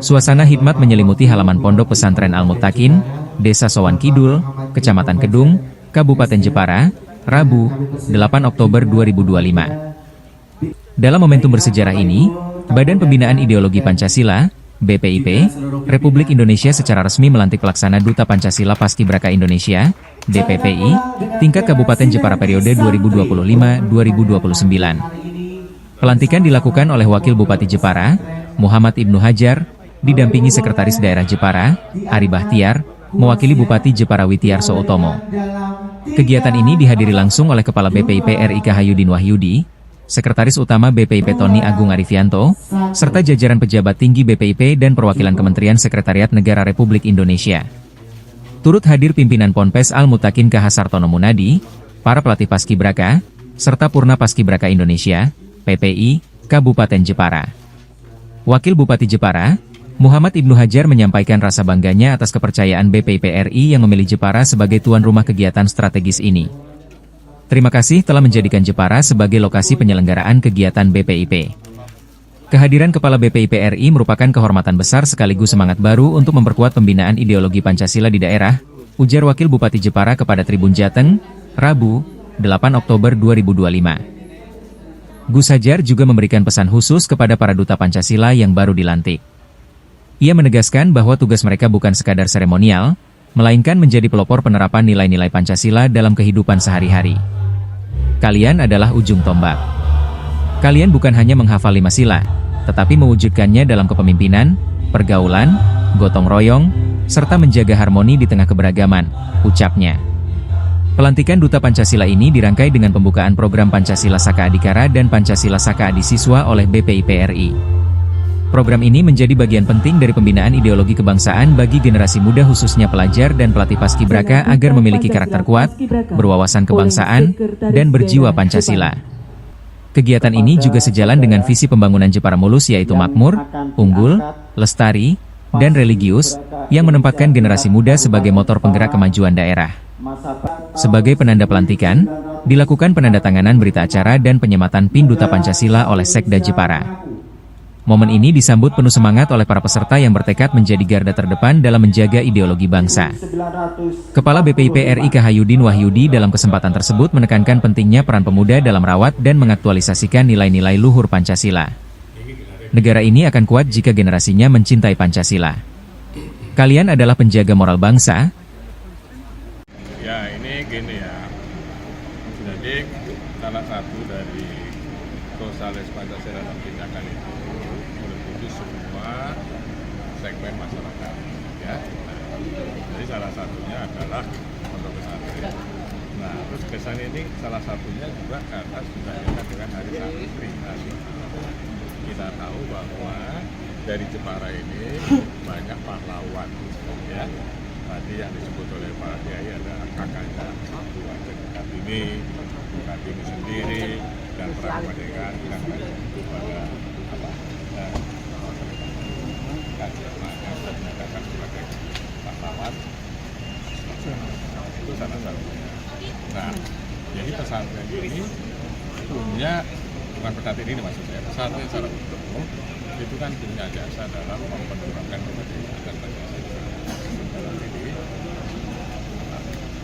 Suasana hikmat menyelimuti halaman Pondok Pesantren Al-Muttaqin, Desa Sowan Kidul, Kecamatan Kedung, Kabupaten Jepara, Rabu, 8 Oktober 2025. Dalam momentum bersejarah ini, Badan Pembinaan Ideologi Pancasila, BPIP, Republik Indonesia secara resmi melantik pelaksana Duta Pancasila Paskibraka Indonesia, DPPI, tingkat Kabupaten Jepara periode 2025-2029. Pelantikan dilakukan oleh Wakil Bupati Jepara, Muhammad Ibnu Hajar, didampingi Sekretaris Daerah Jepara, Ari Bahtiar, mewakili Bupati Jepara Witiarso Utomo. Kegiatan ini dihadiri langsung oleh Kepala BPIP RI Kahayudin Wahyudi, Sekretaris Utama BPIP Tony Agung Arifianto, serta jajaran pejabat tinggi BPIP dan perwakilan Kementerian Sekretariat Negara Republik Indonesia. Turut hadir pimpinan Ponpes Al-Muttaqin KH Sartono Munadi, para pelatih Paskibraka, serta Purna Paskibraka Indonesia, PPI, Kabupaten Jepara. Wakil Bupati Jepara, Muhammad Ibnu Hajar menyampaikan rasa bangganya atas kepercayaan BPIP RI yang memilih Jepara sebagai tuan rumah kegiatan strategis ini. Terima kasih telah menjadikan Jepara sebagai lokasi penyelenggaraan kegiatan BPIP. Kehadiran Kepala BPIP RI merupakan kehormatan besar sekaligus semangat baru untuk memperkuat pembinaan ideologi Pancasila di daerah, ujar Wakil Bupati Jepara kepada Tribun Jateng, Rabu, 8 Oktober 2025. Gus Hajar juga memberikan pesan khusus kepada para duta Pancasila yang baru dilantik. Ia menegaskan bahwa tugas mereka bukan sekadar seremonial, melainkan menjadi pelopor penerapan nilai-nilai Pancasila dalam kehidupan sehari-hari. Kalian adalah ujung tombak. Kalian bukan hanya menghafal 5 sila, tetapi mewujudkannya dalam kepemimpinan, pergaulan, gotong royong, serta menjaga harmoni di tengah keberagaman, ucapnya. Pelantikan Duta Pancasila ini dirangkai dengan pembukaan program Pancasila Saka Adhikara dan Pancasila Saka Adi Siswa oleh BPIP RI. Program ini menjadi bagian penting dari pembinaan ideologi kebangsaan bagi generasi muda khususnya pelajar dan pelatih Paskibraka agar memiliki karakter kuat, berwawasan kebangsaan, dan berjiwa Pancasila. Kegiatan ini juga sejalan dengan visi pembangunan Jepara Mulus yaitu makmur, unggul, lestari, dan religius, yang menempatkan generasi muda sebagai motor penggerak kemajuan daerah. Sebagai penanda pelantikan, dilakukan penandatanganan berita acara dan penyematan PIN Duta Pancasila oleh Sekda Jepara. Momen ini disambut penuh semangat oleh para peserta yang bertekad menjadi garda terdepan dalam menjaga ideologi bangsa. Kepala BPIP RI Kahayudin Wahyudi dalam kesempatan tersebut menekankan pentingnya peran pemuda dalam merawat dan mengaktualisasikan nilai-nilai luhur Pancasila. Negara ini akan kuat jika generasinya mencintai Pancasila. Kalian adalah penjaga moral bangsa. Ya, ini gini ya. Jadi salah satu dari sosialis Pancasila dan tindakan itu meliputi semua segmen masyarakat. Ya. Jadi salah satunya adalah pondok pesantren. Nah, terus kesan ini salah satunya juga karena sudah dekat dengan Hari Santri Nasional. Kita tahu bahwa dari Jepara ini banyak pahlawan, ya. Tadi yang disebut oleh Pak Kiai ada kakaknya Kartini, Kartini sendiri, dan perang kemerdekaan kan kepada menyatakan sebagai pahlawan. Itu salah satunya. Nah, jadi pesantren ini punya, bukan pesantren ini maksud saya, pesantren secara umum itu kan punya jasa dalam memperjuangkan kemerdekaan dan Pancasila. Dalam ini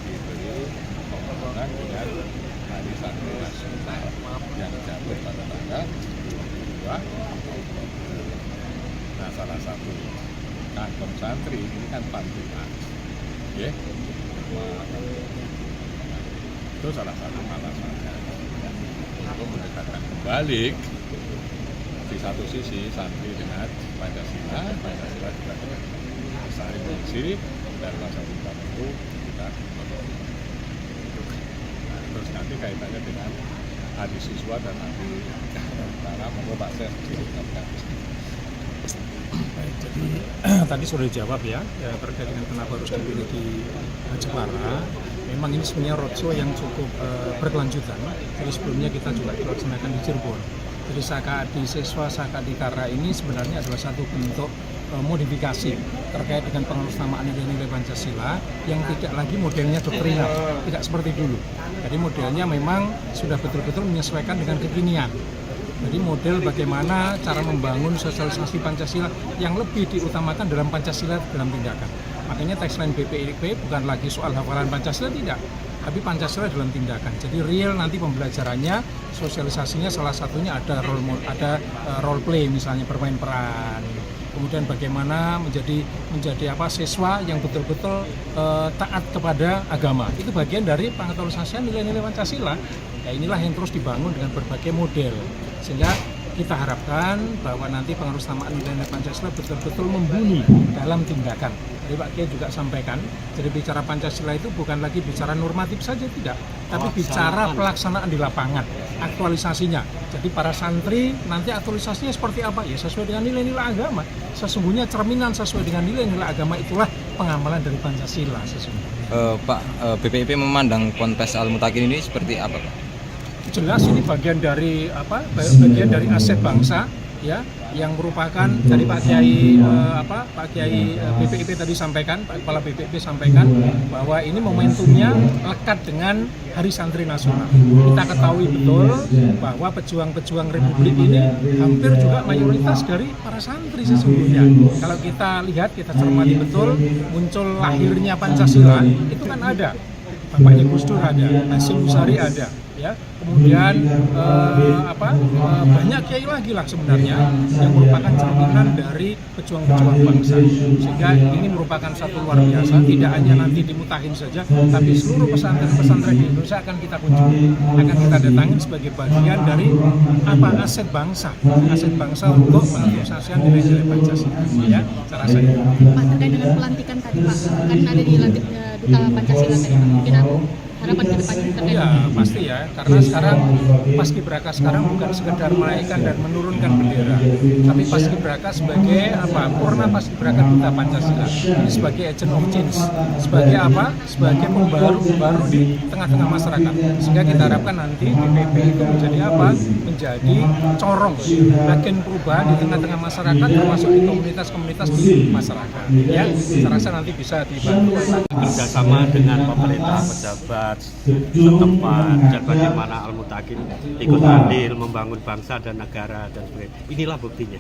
diberi pembangunan dengan Hari Santri Nasional yang jatuh pada tanggal 2 Oktober. Nah, salah satu kantong santri ini kan pantulan, ya. Itu salah satu alasannya untuk mendekatkan kembali di satu sisi santri dengan Pancasila juga dengan saling mengisi dan masa depan itu kita terus nanti kaitannya dengan adik siswa dan adik karena monggo Pak Sen jadi tadi sudah dijawab ya terkait dengan kenapa harus dipilih di Jepara. Memang ini sebenarnya roadshow yang cukup berkelanjutan. Jadi sebelumnya kita juga dilaksanakan di Cirebon. Jadi Saka Adi Siswa, Saka Adhikara ini sebenarnya adalah satu bentuk modifikasi terkait dengan pengesamaan nilai-nilai Pancasila yang tidak lagi modelnya doktrinal, tidak seperti dulu. Jadi modelnya memang sudah betul-betul menyesuaikan dengan kekinian. Jadi model bagaimana cara membangun sosialisasi Pancasila yang lebih diutamakan dalam Pancasila dalam tindakan. Makanya tagline BPIP bukan lagi soal hafalan Pancasila, tidak, tapi Pancasila dalam tindakan. Jadi real nanti pembelajarannya, sosialisasinya salah satunya ada role play, misalnya bermain peran. Kemudian bagaimana menjadi siswa yang betul-betul taat kepada agama. Itu bagian dari pengaktualisasian nilai-nilai Pancasila. Ya, inilah yang terus dibangun dengan berbagai model. Sehingga kita harapkan bahwa nanti pengarusamaan nilai-nilai Pancasila betul-betul membumi dalam tindakan. Jadi Pak Kiai juga sampaikan, jadi bicara Pancasila itu bukan lagi bicara normatif saja, tidak, tapi bicara pelaksanaan di lapangan, aktualisasinya. Jadi para santri nanti aktualisasinya seperti apa? Ya sesuai dengan nilai-nilai agama. Sesungguhnya cerminan sesuai dengan nilai-nilai agama itulah pengamalan dari Pancasila sesungguhnya. Pak, BPIP memandang Ponpes Al-Mutakin ini seperti apa, Pak? Jelas ini bagian dari bagian dari aset bangsa, ya, yang merupakan dari Pak Kiai BPIP tadi sampaikan, Pak Kepala BPIP sampaikan bahwa ini momentumnya lekat dengan Hari Santri Nasional. Kita ketahui betul bahwa pejuang-pejuang Republik ini hampir juga mayoritas dari para santri sesungguhnya. Kalau kita lihat, kita cermati betul, muncul lahirnya Pancasila itu kan ada Bapaknya Gus Dur ada, Hasyim Musari ada, ya. Kemudian banyak kiai lagi lah sebenarnya yang merupakan cerminan dari pejuang-pejuang bangsa. Sehingga ini merupakan satu luar biasa, tidak hanya nanti dimutahin saja, tapi seluruh pesantren-pesantren di Indonesia akan kita kunjungi, akan kita datangin sebagai bagian dari aset bangsa untuk pengaktualisasian nilai-nilai Pancasila. Ya, cara saya. Pak, terkait dengan pelantikan tadi Pak, kan ada di lantik Duta Pancasila tadi Pak, mungkin aku harapan ke depannya terkait. Ya pasti ya, karena sekarang Paskibraka sekarang bukan sekedar menaikkan dan menurunkan bendera, tapi Paskibraka sebagai Purna Paskibraka Duta Pancasila, ini sebagai agent of change, sebagai sebagai pembaru di tengah-tengah masyarakat. Sehingga kita harapkan nanti BPIP itu menjadi corong agen perubahan di tengah-tengah masyarakat, termasuk di komunitas-komunitas di masyarakat. Ya, saya rasa nanti bisa dibantu kerjasama dengan pemerintah, pejabat setempat, dan bagaimana Al-Mutakin ikut andil membangun bangsa dan negara dan sebagainya. Inilah buktinya.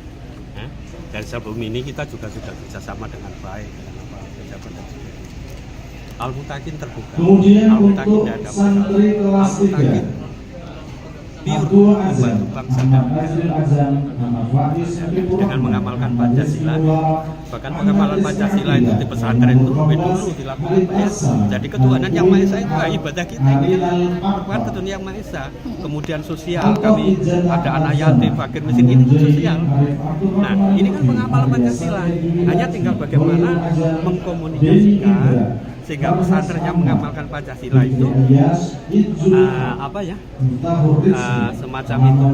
Dan sebelum ini kita juga sudah kerjasama dengan baik dengan pejabat dan sebagainya. Al-Mutakin terbuka. Al-Mutakin tidak ada masalah. Al-Mutakin pure membantu bangsa dan negara dengan mengamalkan Pancasila. Bahkan pengamalan Pancasila itu di pesantren itu lebih dulu dilakukan, ya. Jadi ketuhanan yang Maha Esa itu ibadah kita ini, bukan ketuhanan yang Maha Esa. Kemudian sosial, kami ada anak yatim, fakir miskin, ini sosial. Nah, ini kan pengamalan Pancasila. Hanya tinggal bagaimana mengkomunikasikan sehingga pesantren yang mengamalkan Pancasila itu semacam itu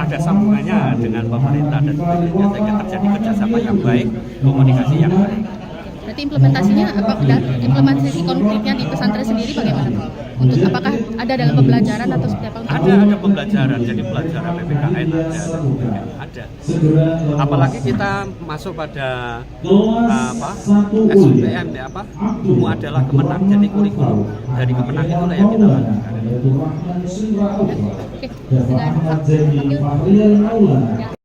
ada sambungannya dengan pemerintah dan sebagainya, sehingga terjadi kerjasama yang baik, komunikasi yang baik. Berarti implementasinya implementasi konkretnya di pesantren sendiri bagaimana Pak? Apakah ada dalam pembelajaran atau seperti apa? Ada pembelajaran, jadi pelajaran PPKN ada. Apalagi kita masuk pada SBM ilmu adalah kemenang, jadi kurikulum dari kemenang itulah yang kita lakukan. Oke, dengan Pak Wakil. Ya.